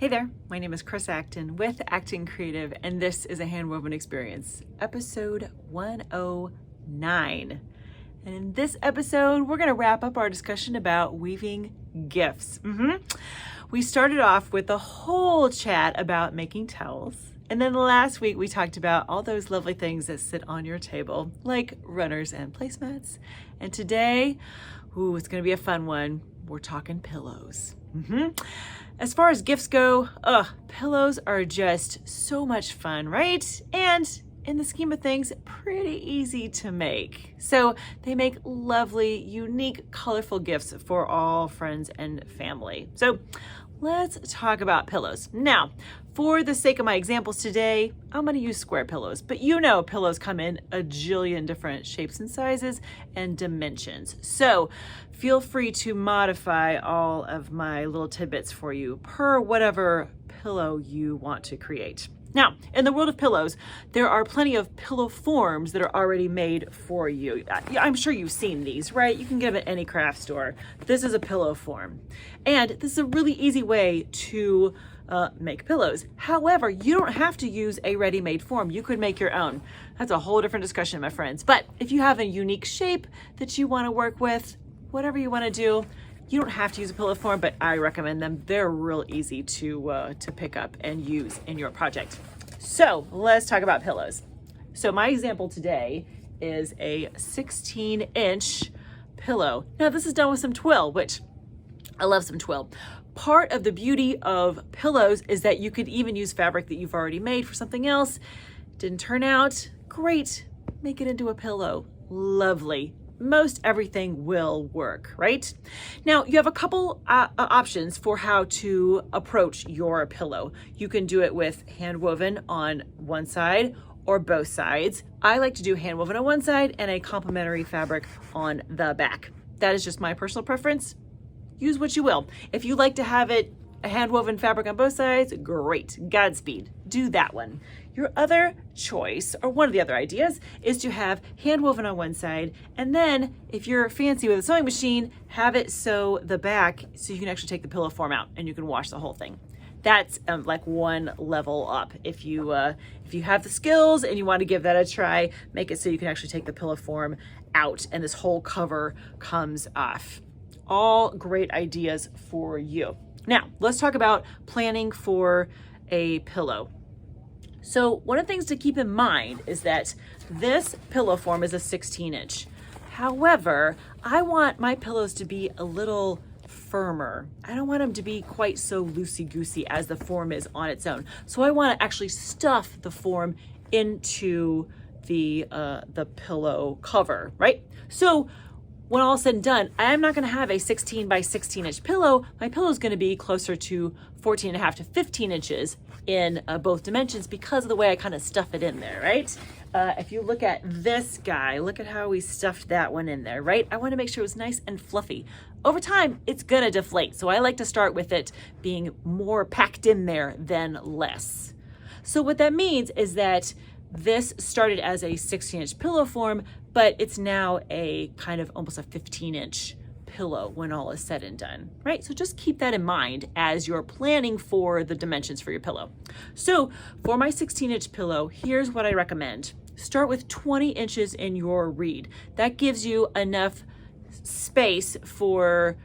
Hey there, my name is Chris Acton with Acton Creative, and this is a handwoven experience, episode 109. And in this episode, we're going to wrap up our discussion about weaving gifts. We started off with a whole chat about making towels. And then last week, we talked about all those lovely things that sit on your table, like runners and placemats. And today, it's going to be a fun one. We're talking pillows. As far as gifts go, pillows are just so much fun, right? And in the scheme of things, pretty easy to make. So they make lovely, unique, colorful gifts for all friends and family. So let's talk about pillows. Now, for the sake of my examples today, I'm going to use square pillows, but you know pillows come in a jillion different shapes and sizes and dimensions. So feel free to modify all of my little tidbits for you per whatever pillow you want to create. Now, in the world of pillows, there are plenty of pillow forms that are already made for you. I'm sure you've seen these, right? You can get them at any craft store. This is a pillow form. And this is a really easy way to make pillows. However, you don't have to use a ready-made form. You could make your own. That's a whole different discussion, my friends. But if you have a unique shape that you want to work with, whatever you want to do, you don't have to use a pillow form, but I recommend them. They're real easy to pick up and use in your project. So let's talk about pillows. So my example today is a 16-inch pillow. Now this is done with some twill, which I love some twill. Part of the beauty of pillows is that you could even use fabric that you've already made for something else. Didn't turn out great. Make it into a pillow. Lovely. Most everything will work, right? Now, you have a couple options for how to approach your pillow. You can do it with handwoven on one side or both sides. I like to do handwoven on one side and a complementary fabric on the back. That is just my personal preference. Use what you will. If you like to have it a handwoven fabric on both sides, great. Godspeed. Do that one. Your other choice, or one of the other ideas, is to have handwoven on one side, and then if you're fancy with a sewing machine, have it sew the back so you can actually take the pillow form out and you can wash the whole thing. That's like one level up. If you have the skills and you want to give that a try, make it so you can actually take the pillow form out and this whole cover comes off. All great ideas for you. Now, let's talk about planning for a pillow. So one of the things to keep in mind is that this pillow form is a 16-inch. However, I want my pillows to be a little firmer. I don't want them to be quite so loosey-goosey as the form is on its own. So I want to actually stuff the form into the pillow cover, right? So when all is said and done, I'm not going to have a 16 by 16 inch pillow. My pillow is going to be closer to 14 and a half to 15 inches in both dimensions because of the way I kind of stuff it in there, right? If you look at this guy, look at how we stuffed that one in there, right? I want to make sure it was nice and fluffy. Over time, it's going to deflate. So I like to start with it being more packed in there than less. So what that means is that this started as a 16-inch pillow form, but it's now a kind of almost a 15-inch pillow when all is said and done, right? So just keep that in mind as you're planning for the dimensions for your pillow. So for my 16-inch pillow, here's what I recommend. Start with 20 inches in your reed. That gives you enough space for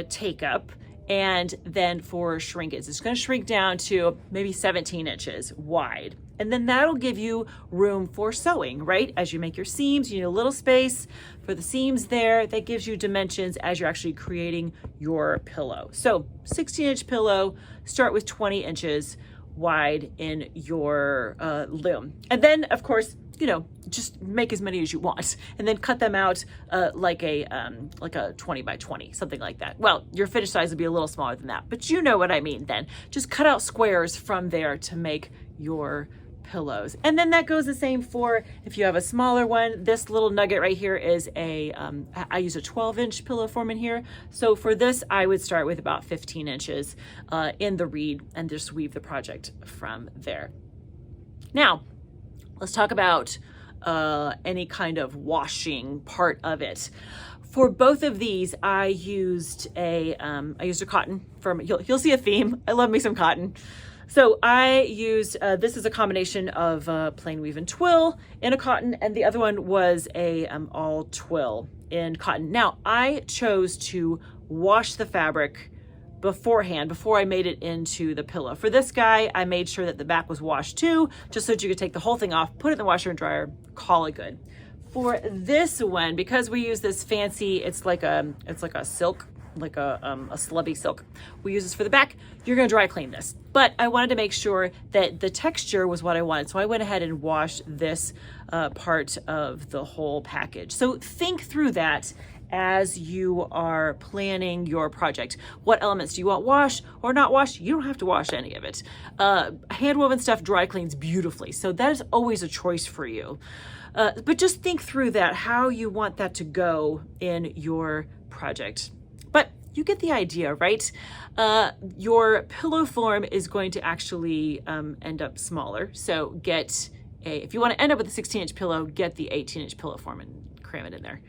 take up and then for shrinkage. It's going to shrink down to maybe 17 inches wide. And then that'll give you room for sewing, right? As you make your seams, you need a little space for the seams there. That gives you dimensions as you're actually creating your pillow. So 16-inch pillow, start with 20 inches wide in your loom. And then, of course, just make as many as you want and then cut them out like a 20 by 20, something like that. Well, your finished size would be a little smaller than that, but you know what I mean then. Just cut out squares from there to make your pillows. And then that goes the same for if you have a smaller one. This little nugget right here is I use a 12-inch pillow form in here. So for this, I would start with about 15 inches in the reed and just weave the project from there. Now, let's talk about any kind of washing part of it. For both of these, I used a cotton from, you'll see a theme. I love me some cotton. So I used, this is a combination of plain weave and twill in a cotton, and the other one was a all twill in cotton. Now I chose to wash the fabric beforehand, before I made it into the pillow. For this guy, I made sure that the back was washed too, just so that you could take the whole thing off, put it in the washer and dryer, call it good. For this one, because we use this fancy, it's like a silk, like a slubby silk. We use this for the back. You're gonna dry clean this. But I wanted to make sure that the texture was what I wanted. So I went ahead and washed this part of the whole package. So think through that as you are planning your project. What elements do you want washed or not washed? You don't have to wash any of it. Hand woven stuff dry cleans beautifully. So that is always a choice for you. But just think through that, how you want that to go in your project. But you get the idea, right? Your pillow form is going to actually end up smaller. So if you want to end up with a 16-inch pillow, get the 18-inch pillow form and cram it in there.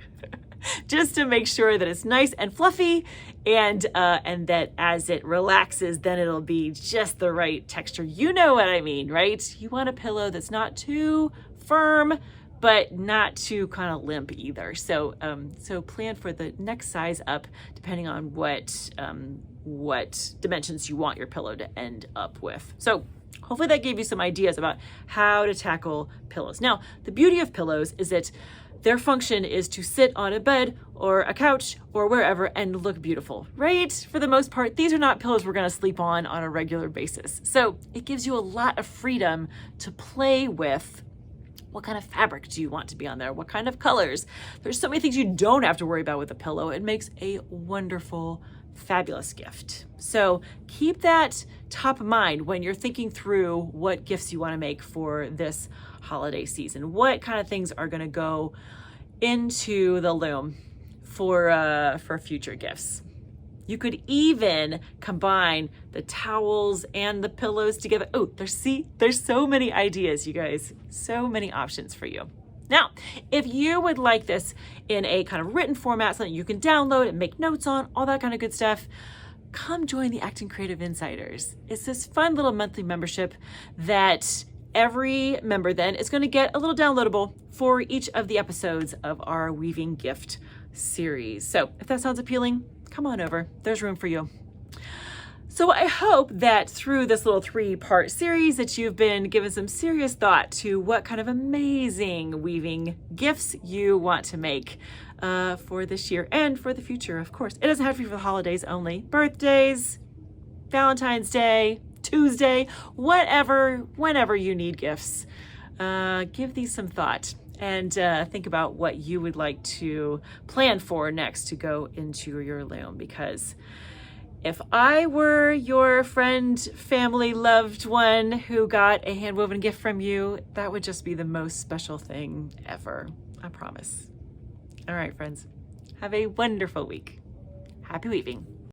Just to make sure that it's nice and fluffy, and that as it relaxes, then it'll be just the right texture. You know what I mean, right? You want a pillow that's not too firm, but not too kind of limp either. So so plan for the next size up, depending on what dimensions you want your pillow to end up with. So hopefully that gave you some ideas about how to tackle pillows. Now, the beauty of pillows is that their function is to sit on a bed or a couch or wherever and look beautiful, right? For the most part, these are not pillows we're gonna sleep on a regular basis. So it gives you a lot of freedom to play with. What kind of fabric do you want to be on there? What kind of colors? There's so many things you don't have to worry about with a pillow. It makes a wonderful, fabulous gift. So keep that top of mind when you're thinking through what gifts you want to make for this holiday season. What kind of things are going to go into the loom for future gifts? You could even combine the towels and the pillows together. Oh, there's so many ideas, you guys. So many options for you. Now, if you would like this in a kind of written format, something you can download and make notes on, all that kind of good stuff, come join the Acting Creative Insiders. It's this fun little monthly membership that every member then is going to get a little downloadable for each of the episodes of our Weaving Gift series. So if that sounds appealing, come on over. There's room for you. So I hope that through this little 3-part series that you've been given some serious thought to what kind of amazing weaving gifts you want to make for this year and for the future, of course. It doesn't have to be for the holidays only. Birthdays, Valentine's Day, Tuesday, whenever you need gifts. Give these some thought and think about what you would like to plan for next to go into your loom, because if I were your friend, family, loved one who got a handwoven gift from you, that would just be the most special thing ever. I promise. All right, friends, have a wonderful week. Happy weaving.